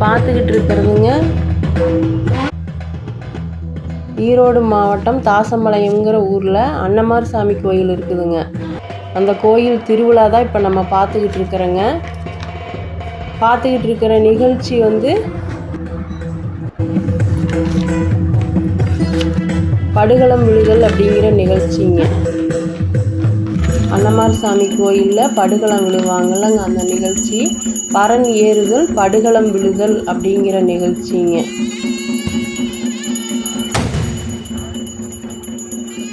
பார்த்துக்கிட்டு இருக்கிறதுங்க ஈரோடு மாவட்டம் தாசம்பாளையங்கிற ஊரில் அன்னமார் சாமி கோயில் இருக்குதுங்க. அந்த கோயில் திருவிழா தான் இப்போ நம்ம பார்த்துக்கிட்டு இருக்கிறோங்க. பார்த்துக்கிட்டு இருக்கிற நிகழ்ச்சி வந்து படுகளம் விழுதல் அப்படிங்கிற நிகழ்ச்சிங்க. அன்னமார் சாமி கோயிலில் படுகளம் விழுவாங்கல்லங்க, அந்த நிகழ்ச்சி பரண் ஏறுதல் படுகளம் விழுதல் அப்படிங்கிற நிகழ்ச்சிங்க.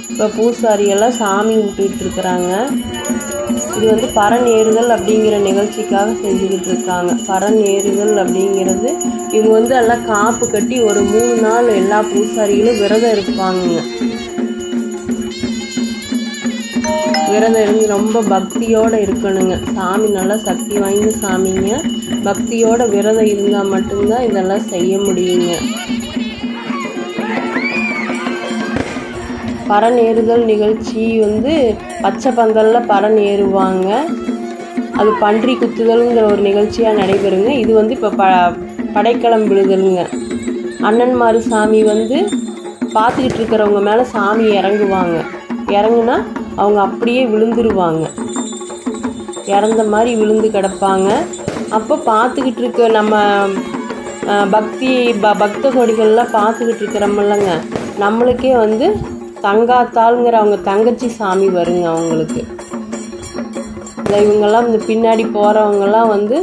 இப்போ பூசாரியெல்லாம் சாமி விட்டுக்கிட்டு இருக்கிறாங்க. இது வந்து பரண் ஏறுதல் அப்படிங்கிற நிகழ்ச்சிக்காக செஞ்சுக்கிட்டு இருக்காங்க. பரண் ஏறுதல் அப்படிங்கிறது இவங்க வந்து எல்லாம் காப்பு கட்டி ஒரு 3 நாள் எல்லா பூசாரிகளும் விரதம் இருப்பாங்க. விரதம் இருந்து ரொம்ப பக்தியோடு இருக்கணுங்க. சாமி நல்லா சக்தி வாய்ந்த சாமிங்க. பக்தியோட விரதம் இருந்தால் மட்டும்தான் இதெல்லாம் செய்ய முடியுங்க. பரண் ஏறுதல் நிகழ்ச்சி வந்து பச்சை பந்தலில் பரண் ஏறுவாங்க. அது பன்றி குத்துதல்ங்கிற ஒரு நிகழ்ச்சியாக நடைபெறுங்க. இது வந்து இப்போ படைக்கலம் விழுதலுங்க. அண்ணன்மாரு சாமி வந்து பார்த்துக்கிட்டு இருக்கிறவங்க மேலே சாமி இறங்குவாங்க. இறங்குனா அவங்க அப்படியே விழுந்துருவாங்க. இறந்த மாதிரி விழுந்து கிடப்பாங்க. அப்போ பார்த்துக்கிட்டு இருக்க நம்ம பக்த கொடிகள்லாம் பார்த்துக்கிட்டு இருக்கிறோமில்லங்க, நம்மளுக்கே வந்து தங்காத்தாளுங்கிற அவங்க தங்கச்சி சாமி வருங்க அவங்களுக்கு. இவங்கெல்லாம் இந்த பின்னாடி போகிறவங்கெல்லாம் வந்து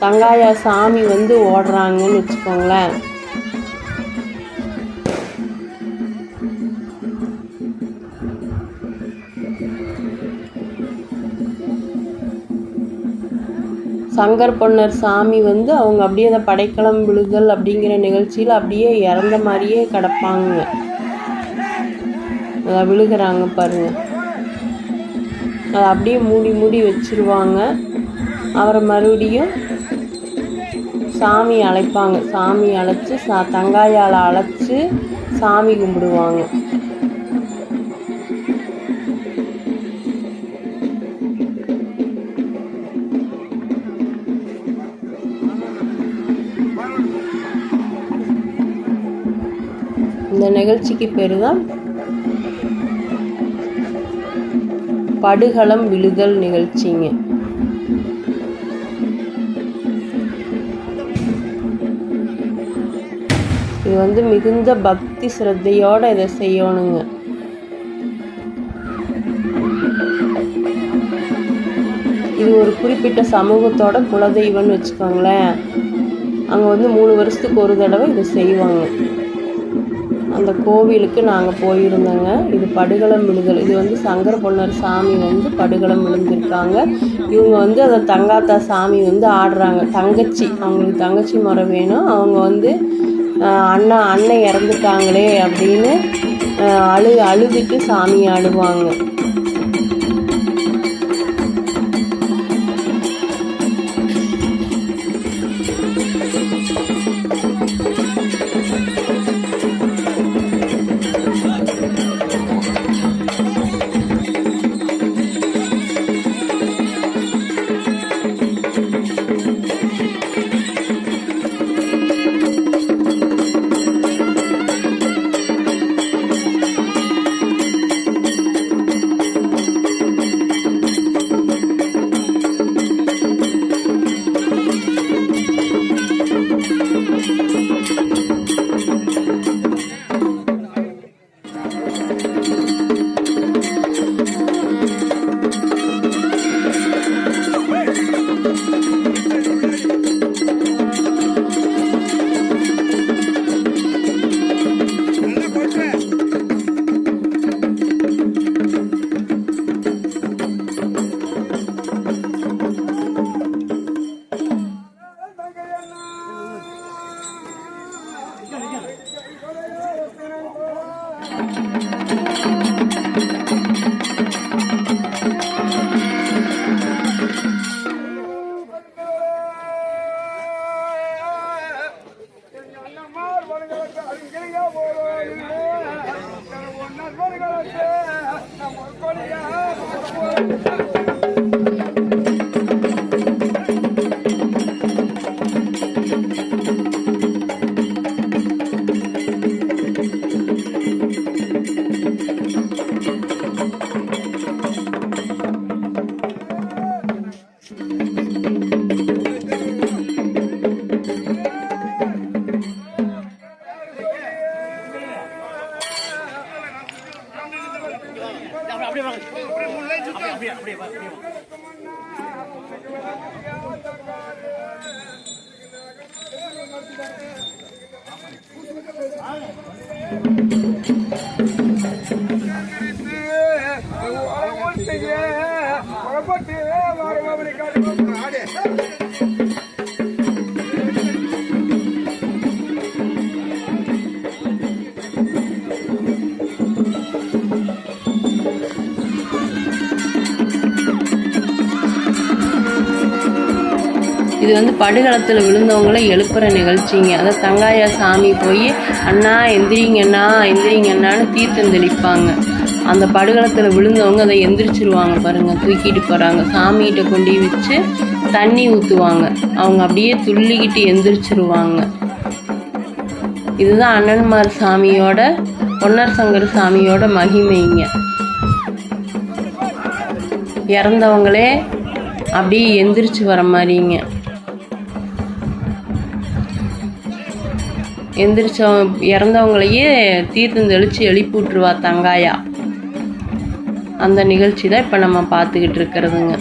தங்காயா சாமி வந்து ஓடுறாங்கன்னு வச்சுக்கோங்களேன். சங்கர் பொன்னர் சாமி வந்து அவங்க அப்படியே அந்த படைக்கலம் விழுதல் அப்படிங்கிற நிகழ்ச்சியில் அப்படியே இறந்த மாதிரியே கிடப்பாங்க. அதை விழுகிறாங்க பாருங்க. அதை அப்படியே மூடி வச்சிருவாங்க. அவரை மறுபடியும் சாமி அழைப்பாங்க. சாமி அழைச்சி தங்காயால் அழைச்சி சாமி கும்பிடுவாங்க. இந்த நிகழ்ச்சிக்கு பேர் தான் படுகளம் விழுதல் நிகழ்ச்சிங்க. இது வந்து மிகுந்த பக்தி சிரத்தையோட இதை செய்யணுங்க. இது ஒரு குறிப்பிட்ட சமூகத்தோட குலதெய்வம்னு வச்சுக்கோங்களேன். அங்கே வந்து 3 வருஷத்துக்கு ஒரு தடவை இதை செய்வாங்க. அந்த கோவிலுக்கு நாங்கள் போயிருந்தோங்க. இது படுகளம் விழுதல். இது வந்து சங்கர் பொன்னர் சாமி வந்து படுகளம் விழுந்திருக்காங்க. இவங்க வந்து அதை தங்காத்தா சாமி வந்து ஆடுறாங்க. தங்கச்சி, அவங்களுக்கு தங்கச்சி முறை வேணும். அவங்க வந்து அண்ணன் இறந்துட்டாங்களே அப்படின்னு அழுதுட்டு சாமி ஆடுவாங்க. Thank you. இது வந்து படுகளத்தில் விழுந்தவங்கள எழுப்புற நிகழ்ச்சிங்க. அதை தங்காயா சாமி போய் அண்ணா எந்திரிங்கண்ணா எந்திரிங்கண்ணான்னு தீர்த்தம் தெளிப்பாங்க. அந்த படுகளத்தில் விழுந்தவங்க அதை எந்திரிச்சிருவாங்க பாருங்கள், தூக்கிட்டு போகிறாங்க. சாமிகிட்ட கொண்டு வச்சு தண்ணி ஊற்றுவாங்க. அவங்க அப்படியே துள்ளிக்கிட்டு எந்திரிச்சிருவாங்க. இதுதான் அண்ணன்மார் சாமியோட, பொன்னர் சங்கர் சாமியோட மகிமைங்க. இறந்தவங்களே அப்படியே எந்திரிச்சு வர மாதிரிங்க. இறந்தவங்களையே தீர்த்தம் தெளித்து எழுப்பி விட்டுருவா தங்காயா. அந்த நிகழ்ச்சி தான் இப்போ நம்ம பார்த்துக்கிட்டு இருக்கிறதுங்க.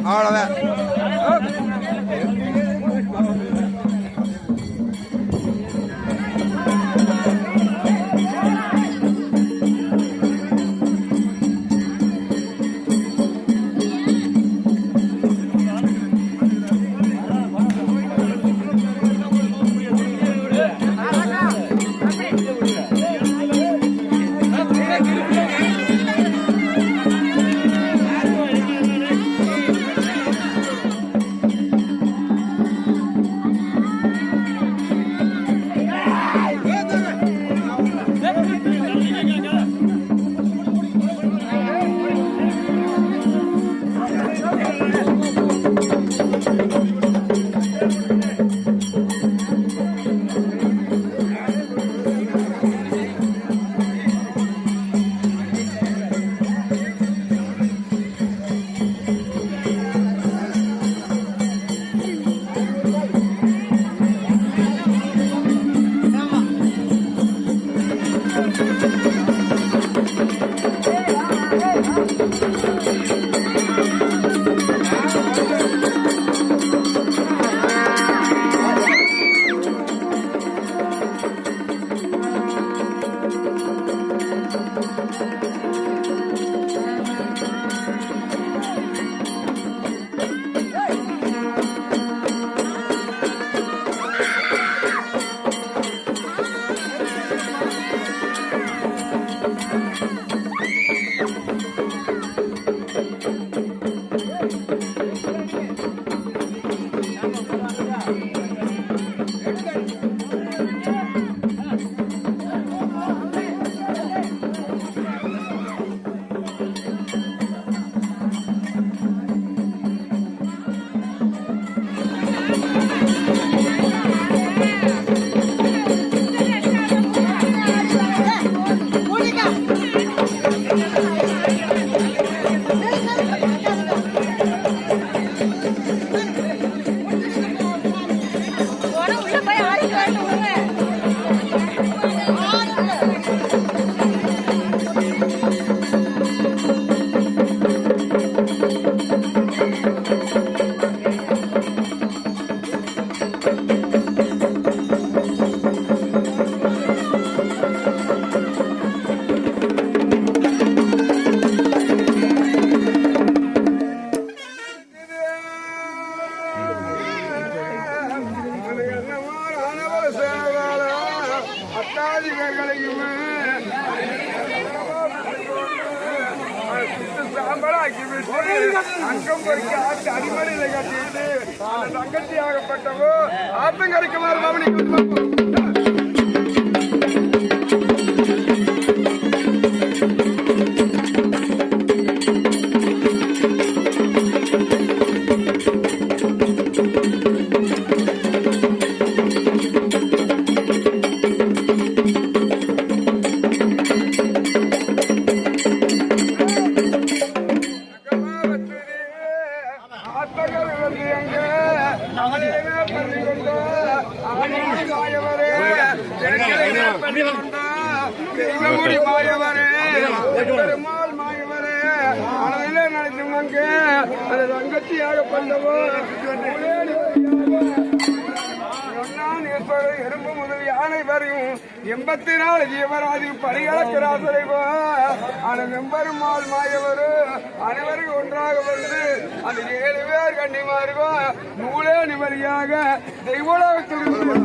அவ்வளோதான். சாம்பலாக்கி விட்டு அங்கம் பொறுக்க ஆட்டு அடிமடியில கட்டிட்டு அந்த தங்கச்சி ஆகப்பட்டவோ ஆத்தங்கரைக்குமாறு கவனிக்க எறும்பு முதல் யானை வரையும் 84 ஜீவராதி பரிகலக்கிறாசரைவோ அந்த மெம்பெருமாள் மாயவரு அனைவரும் ஒன்றாக வந்து அந்த 7 பேர் கண்டிமாருவோ நூலே நிம்மதியாக தெய்வோலகத்திற்கு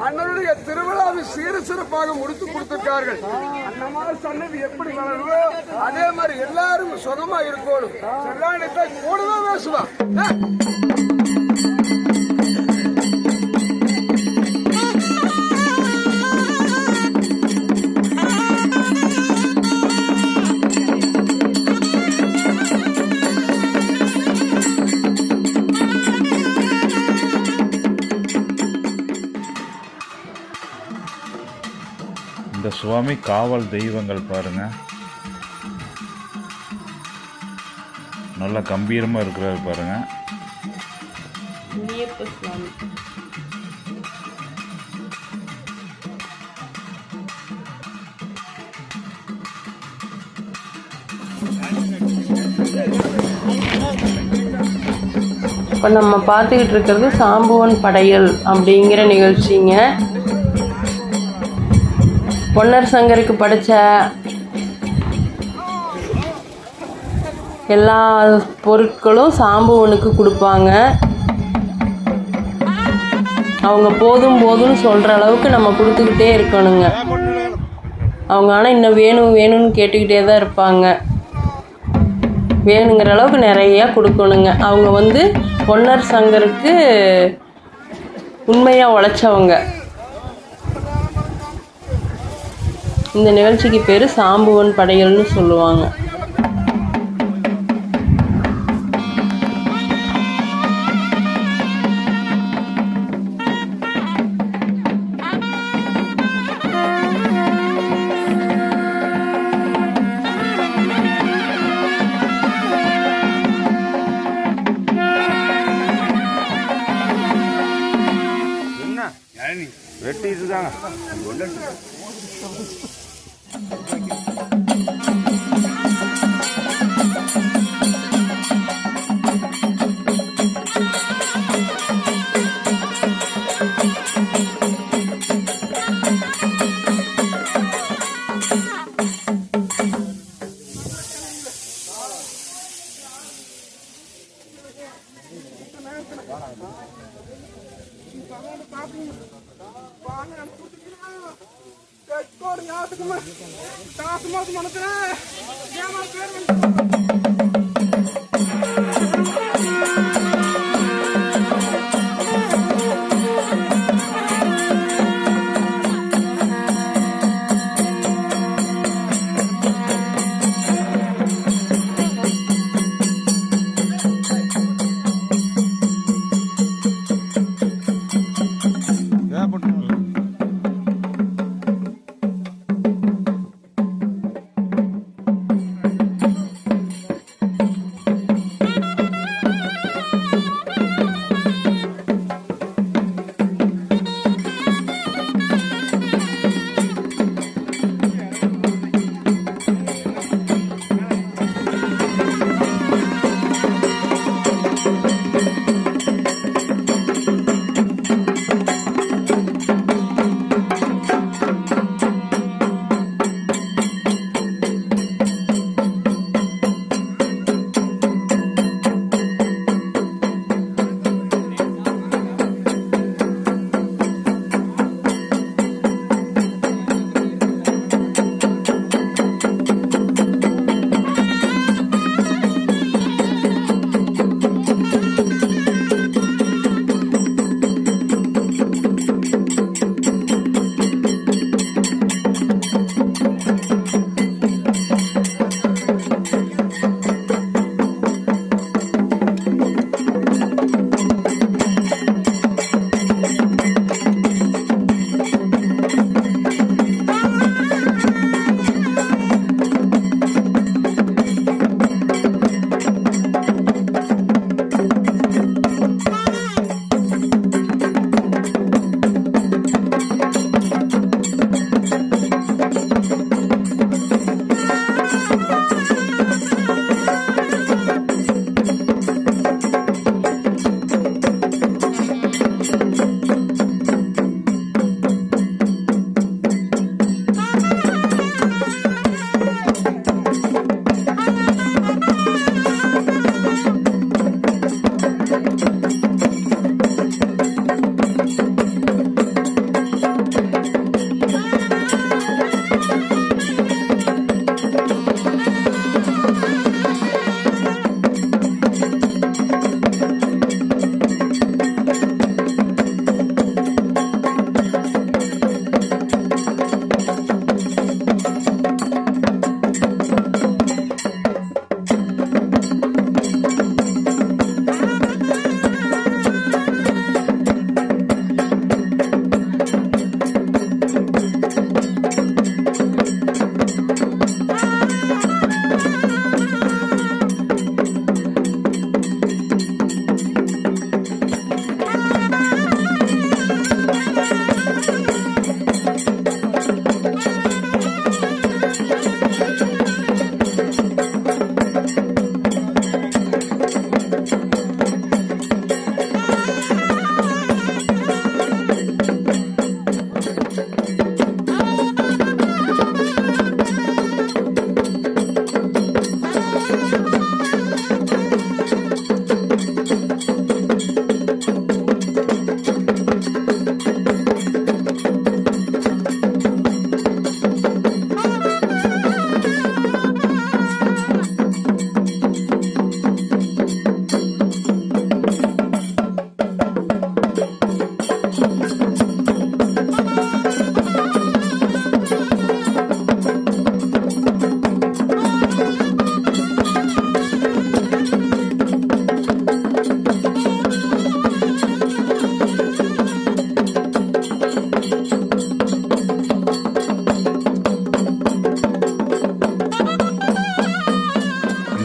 அண்ணனுடைய திருவிழாவை சிறப்பாக முடித்து கொடுத்திருக்கார்கள். அண்ணமா சன்னதி எப்படி வளருவோ அதே மாதிரி எல்லாரும் சுகமா இருக்கணும். செல்லாண்டத்தை கூடதான் பேசுவா. இந்த சுவாமி காவல் தெய்வங்கள் பாருங்க, நல்லா கம்பீரமாக இருக்கிறாரு பாருங்க. இப்போ நம்ம பார்த்துக்கிட்டு இருக்கிறது சாம்புவன் படையல் அப்படிங்கிற நிகழ்ச்சிங்க. பொன்னர் சங்கருக்கு படைத்த எல்லா பொருட்களும் சாம்புவனுக்கு கொடுப்பாங்க. அவங்க போதும் போதும்னு சொல்கிற அளவுக்கு நம்ம கொடுத்துக்கிட்டே இருக்கணுங்க. அவங்க ஆனால் இன்னும் வேணும் வேணும்னு கேட்டுக்கிட்டே தான் இருப்பாங்க. வேணுங்கிற அளவுக்கு நிறையா கொடுக்கணுங்க. அவங்க பொன்னர் சங்கருக்கு உண்மையாக உழைச்சவங்க. இந்த நிகழ்ச்சிக்கு பேர் சாம்புவன் படையல்னு சொல்லுவாங்க. வெட்டிட்டு இருக்காங்க.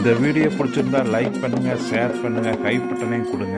இந்த வீடியோ பிடிச்சிருந்தா லைக் பண்ணுங்கள், ஷேர் பண்ணுங்கள், ஹை பட்டனையும் கொடுங்க.